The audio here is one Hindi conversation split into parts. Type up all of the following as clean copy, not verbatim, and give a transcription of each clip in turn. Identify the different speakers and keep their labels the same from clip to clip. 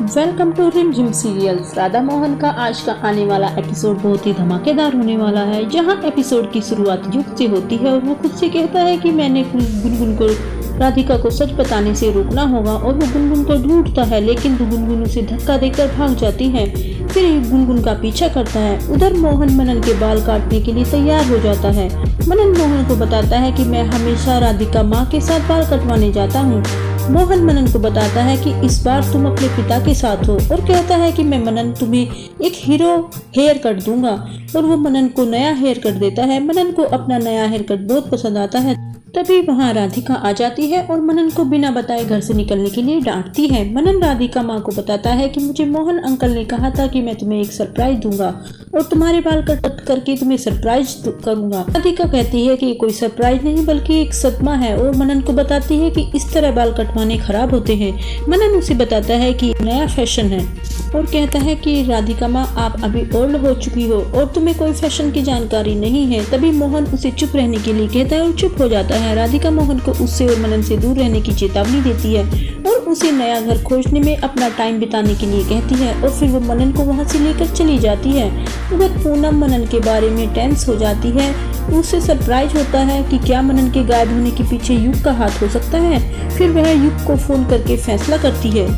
Speaker 1: वेलकम टू रिमझिम सीरियल्स। राधा मोहन का आज का आने वाला एपिसोड बहुत ही धमाकेदार होने वाला है, जहां एपिसोड की शुरुआत युग से होती है और वो खुद से कहता है कि मैंने गुनगुन को राधिका को सच बताने से रोकना होगा और वो गुनगुन को ढूंढता है, लेकिन गुनगुन उसे धक्का देकर भाग जाती है। फिर गुनगुन का पीछा करता है। उधर मोहन मनन के बाल काटने के लिए तैयार हो जाता है। मनन मोहन को बताता है कि मैं हमेशा राधिका माँ के साथ बाल कटवाने जाता हूँ। मोहन मनन को बताता है कि इस बार तुम अपने पिता के साथ हो और कहता है कि मैं मनन तुम्हें एक हीरो हेयर कट दूंगा और वो मनन को नया हेयर कट देता है। मनन को अपना नया हेयर कट बहुत पसंद आता है। तभी वहाँ राधिका आ जाती है और मनन को बिना बताए घर से निकलने के लिए डांटती है। मनन राधिका माँ को बताता है कि मुझे मोहन अंकल ने कहा था कि मैं तुम्हें एक सरप्राइज दूंगा और तुम्हारे बाल कट करके तुम्हें सरप्राइज करूंगा। राधिका कहती है कि ये कोई सरप्राइज नहीं बल्कि एक सदमा है और मनन को बताती है कि इस तरह बाल कटवाने खराब होते हैं। मनन उसे बताता है कि नया फैशन है और कहता है कि राधिका माँ आप अभी ओल्ड हो चुकी हो और तुम्हें कोई फैशन की जानकारी नहीं है। तभी मोहन उसे चुप रहने के लिए कहता है और चुप हो जाता है। राधिका मोहन को उससे और मनन से दूर रहने की चेतावनी देती है और उसे नया घर खोजने में अपना टाइम बिताने के लिए कहती है और फिर वो मनन को वहाँ से लेकर चली जाती है। उधर पूनम मनन के बारे में टेंस हो जाती है। उसे सरप्राइज होता है कि क्या मनन के गायब होने के पीछे युग का हाथ हो सकता है। फिर वह युग को फोन करके फैसला करती है।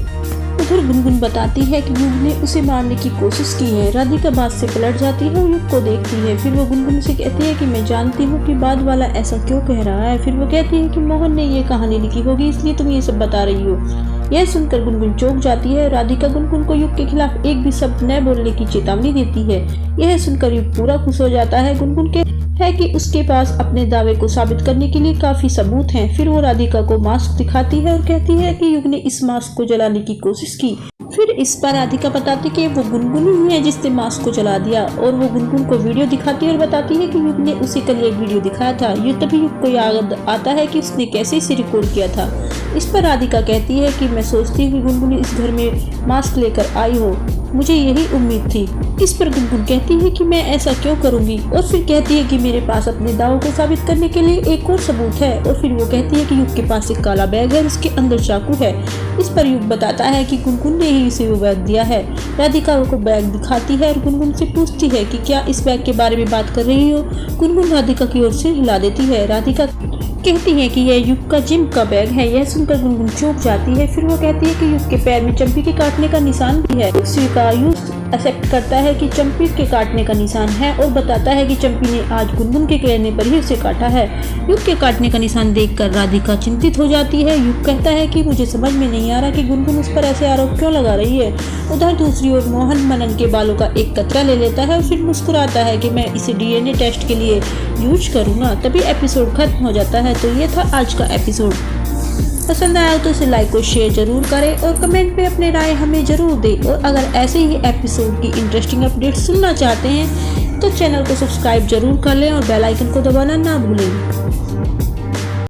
Speaker 1: उधर गुनगुन बताती है कि युग ने उसे मारने की कोशिश की है। राधिका बात से पलट जाती है और युग को देखती है। फिर वो गुनगुन से कहती है कि मैं जानती हूँ कि बाद वाला ऐसा क्यों कह रहा है। फिर वो कहती है कि मोहन ने ये कहानी लिखी होगी इसलिए तुम ये सब बता रही हो। यह सुनकर गुनगुन चौंक जाती है। राधिका गुनगुन को युग के खिलाफ एक भी शब्द न बोलने की चेतावनी देती है। यह सुनकर युग पूरा खुश हो जाता है। गुनगुन के है कि उसके पास अपने दावे को साबित करने के लिए काफी सबूत हैं। फिर वो राधिका को मास्क दिखाती है और कहती है कि युग ने इस मास्क को जलाने की कोशिश की। फिर इस पर राधिका बताती कि वो गुनगुन ही है जिसने मास्क को जला दिया और वो गुनगुन को वीडियो दिखाती है और बताती है कि युग ने उसे कल एक वीडियो दिखाया था। ये तभी युग को याद आता है कि उसने कैसे इसे रिकॉर्ड किया था। इस पर राधिका कहती है कि मैं सोचती हूँ कि गुनगुन इस घर में मास्क लेकर आई हो, मुझे यही उम्मीद थी। इस पर गुनगुन कहती है कि मैं ऐसा क्यों करूंगी और फिर कहती है कि मेरे पास अपने दावों को साबित करने के लिए एक और सबूत है। और फिर वो कहती है कि युग के पास एक काला बैग है, उसके अंदर चाकू है। इस पर युग बताता है कि गुनगुन ने ही उसे वो बैग दिया है। राधिका को बैग दिखाती है और गुनगुन से पूछती है कि क्या इस बैग के बारे में बात कर रही हो। गुनगुन राधिका की ओर से हिला देती है। राधिका कहती है कि यह युग का जिम का बैग है। यह सुनकर गुनगुन चौंक जाती है। फिर वो कहती है कि युग के पैर में चंपी के काटने का निशान भी है। युग एक्सेप्ट करता है कि चंपी के काटने का निशान है और बताता है कि चंपी ने आज गुनगुन के कहने पर ही उसे काटा है। युग के काटने का निशान देखकर राधिका चिंतित हो जाती है। युग कहता है कि मुझे समझ में नहीं आ रहा कि गुनगुन उस पर ऐसे आरोप क्यों लगा रही है। उधर दूसरी ओर मोहन मनन के बालों का एक कतरा ले लेता है और फिर मुस्कुराता है कि मैं इसे डीएनए टेस्ट के लिए यूज करूंगा। तभी एपिसोड खत्म हो जाता है। तो ये था आज का एपिसोड। पसंद आया तो इसे लाइक और शेयर जरूर करें और कमेंट में अपने राय हमें जरूर दें। और अगर ऐसे ही एपिसोड की इंटरेस्टिंग अपडेट सुनना चाहते हैं तो चैनल को सब्सक्राइब जरूर कर लें और बेल आइकन को दबाना ना भूलें।